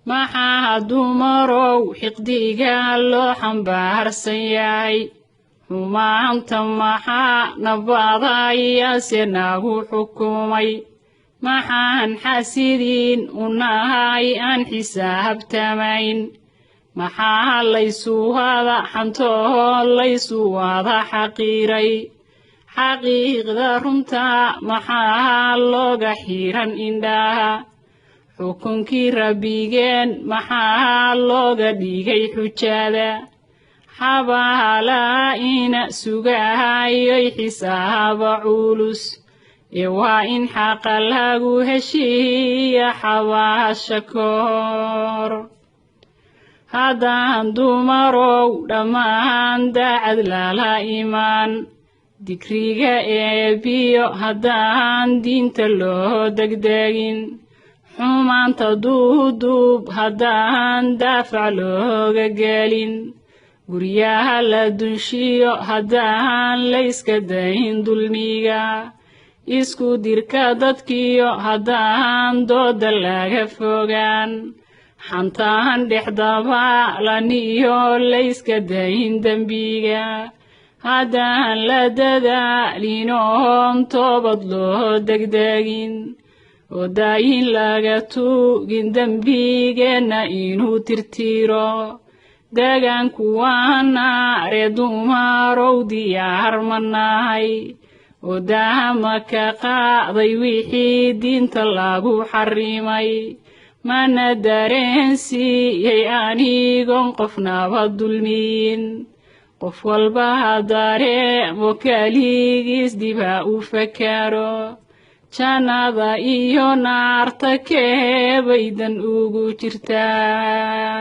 maxaa dumarow xiqdiga loo xambaarsan yahay xumaanta maxaa nabadayase nagu xukumay maxaan xasidiin u nahay aan xisaabtamayn maxaa laysu wada xantoo laysu wada xaqiiray xaqiiqda runta maxaa looga xiran indhaha xukunkii rabbigeen maxaa looga dhigay xujada xabaala ina sugahayoy xisaaba culus waa in xaqa lagu heshiiya xabaasha kahor haddaan dumarow dhammaan daacad lala imaan dikriga eebbiyo haddaan diinta loo degdegin xumaanta duuduub haddaan daafac looga gelin guryaha la dunshiyo haddaan layska dayn dulmiga isku dirka dadkiyo haddaan dooda laga fogaan xantaan dhexdabaalaniyo layska dayn dembiga haddaan la dadaalinoon toobad loo degdegin oo daayin laga tuugin dembigeenna inuu tirtiro deegaanku waa naare dumarow diyaar ma nahay oo daama ka qaaday wixii diinta lagu xarimay mana dareensiiyey anigoon qofnaba dulmiyin qof walba ha dareemo keligiis dib ha u fakaro jannada iyo naarta keebaydan ugu jirtaa